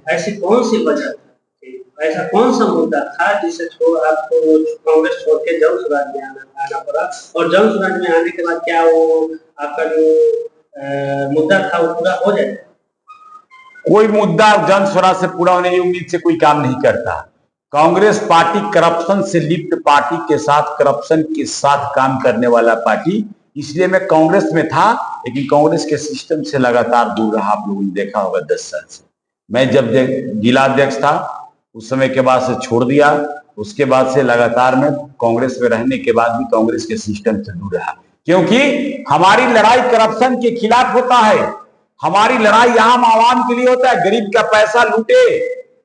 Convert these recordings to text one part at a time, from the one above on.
ऐसी कौन सी वजह थी, ऐसा कौन सा मुद्दा था जिसे आपको कांग्रेस छोड़ के जन स्वराज में आना पड़ा, और जन स्वराज में आने के बाद क्या वो आपका जो मुद्दा था वो पूरा हो जाएगा? कोई मुद्दा जन स्वराज से पूरा होने की उम्मीद से कोई काम नहीं करता। कांग्रेस पार्टी करप्शन से लिप्त पार्टी के साथ, करप्शन के साथ काम करने वाला पार्टी, इसलिए मैं कांग्रेस में था, लेकिन कांग्रेस के सिस्टम से लगातार दूर रहा। आप लोगों ने देखा होगा 10 साल से। मैं जब जिला अध्यक्ष था उस समय के बाद से छोड़ दिया, उसके बाद से लगातार मैं कांग्रेस में रहने के बाद भी कांग्रेस के सिस्टम से दूर रहा, क्योंकि हमारी लड़ाई करप्शन के खिलाफ होता है। हमारी लड़ाई आम आवाम के लिए होता है। गरीब का पैसा लूटे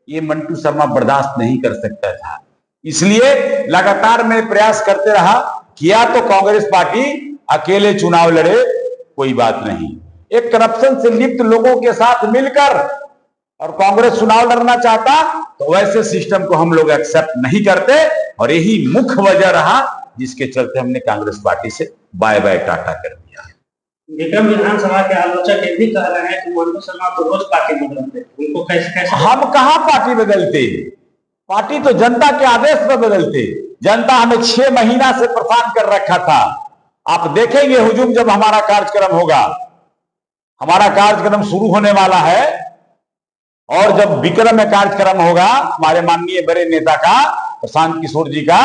ये मंटू शर्मा बर्दाश्त नहीं कर सकता था, इसलिए लगातार मैं प्रयास करते रहा। किया तो कांग्रेस पार्टी अकेले चुनाव लड़े, कोई बात नहीं, एक करप्शन से लिप्त लोगों के साथ मिलकर और कांग्रेस चुनाव लड़ना चाहता तो वैसे सिस्टम को हम लोग एक्सेप्ट नहीं करते, और यही मुख्य वजह रहा जिसके चलते हमने कांग्रेस पार्टी से बाय बाय टाटा कर दिया। विक्रम विधानसभा के आलोचक ये भी कह रहे हैं कि मंटू शर्मा तो रोज पार्टी बदलते, उनको कैसे? हम कहां पार्टी बदलते? पार्टी तो जनता के आदेश पर बदलते। जनता हमें 6 महीना से परेशान कर रखा था। आप देखेंगे हुजूम, जब हमारा कार्यक्रम होगा, हमारा कार्यक्रम शुरू होने वाला है, और जब विक्रम में कार्यक्रम होगा हमारे माननीय बड़े नेता का, प्रशांत किशोर जी का,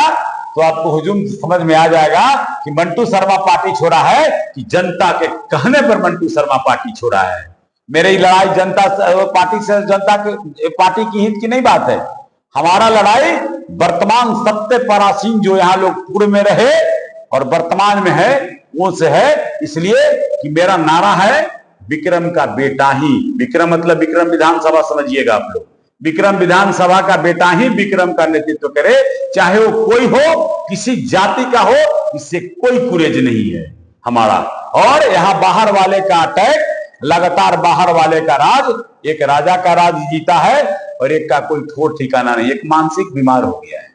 तो आपको हुजूम समझ में आ जाएगा कि मंटू शर्मा पार्टी छोड़ा है कि जनता के कहने पर मंटू शर्मा पार्टी छोड़ा है। मेरी लड़ाई जनता पार्टी से, जनता के पार्टी की हित की नहीं बात है। हमारा लड़ाई वर्तमान सत्य परासीन जो यहाँ लोग पूर्व में रहे और वर्तमान में है वो से है, इसलिए कि मेरा नारा है विक्रम का बेटा ही, विक्रम मतलब विक्रम विधानसभा समझिएगा आप लोग, विक्रम विधानसभा का बेटा ही विक्रम का नेतृत्व करे, चाहे वो कोई हो, किसी जाति का हो, इससे कोई कुरेज नहीं है हमारा। और यहाँ बाहर वाले का अटैक, लगातार बाहर वाले का राज, एक राजा का राज जीता है और एक का कोई ठोर ठिकाना नहीं। एक मानसिक बीमार हो गया है,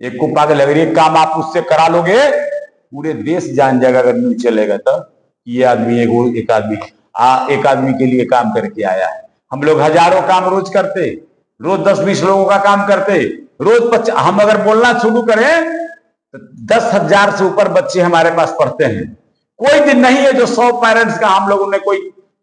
एक को पागल है। एक काम आप उससे करा लोगे, पूरे देश जान जाएगा अगर न्यूज चलेगा तो ये आदमी एक आदमी के लिए काम करके आया है। हम लोग हजारों काम रोज करते, रोज 10-20 लोगों का काम करते, रोज हम अगर बोलना शुरू करें तो 10,000 से ऊपर बच्चे हमारे पास पढ़ते हैं। कोई दिन नहीं है जो 100 पेरेंट्स का हम लोगों ने कोई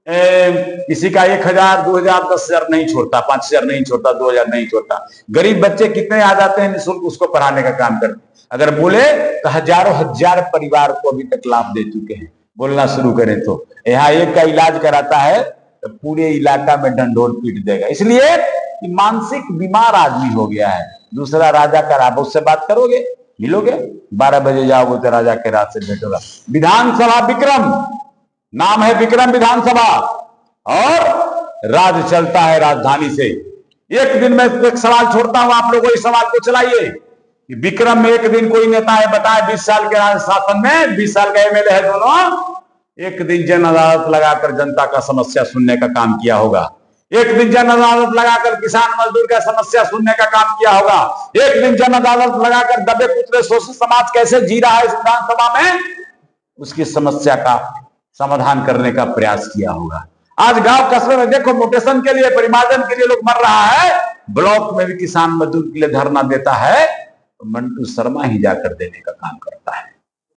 किसी का 1,000, 2,000, 10,000 नहीं छोड़ता, 5,000 नहीं छोड़ता, 2,000 नहीं छोड़ता। गरीब बच्चे कितने आ जाते हैं निःशुल्क, उसको पढ़ाने का काम करते। अगर बोले तो हजारों हजार परिवार को अभी तक लाभ दे चुके हैं। बोलना शुरू करें तो यहाँ एक का इलाज कराता है तो पूरे इलाका में डंडोर पीट देगा, इसलिए कि मानसिक बीमार आदमी हो गया है। दूसरा राजा का राब, उससे बात करोगे, मिलोगे, 12 बजे जाओगे तो राजा के रात से भेटोगा। विधानसभा विक्रम, नाम है विक्रम विधानसभा, और राज चलता है राजधानी से। एक दिन में एक सवाल छोड़ता हूं, आप लोगों इस सवाल को चलाइए कि विक्रम में एक दिन कोई नेता है बताए 20 साल के शासन में, 20 साल का एमएलए है दोनों, एक दिन जन अदालत लगाकर जनता का समस्या सुनने का काम किया होगा? एक दिन जन अदालत लगाकर किसान मजदूर का समस्या सुनने का काम किया होगा? एक दिन जन अदालत लगाकर दबे कुचले शोषित समाज कैसे जी रहा है इस विधानसभा में, उसकी समस्या का समाधान करने का प्रयास किया होगा? आज गांव कस्बे में देखो, मोटेशन के लिए, परिमार्जन के लिए लोग मर रहा है, ब्लॉक में भी किसान मजदूर के लिए धरना देता है, तो मंटू शर्मा ही जाकर देने का काम करता है।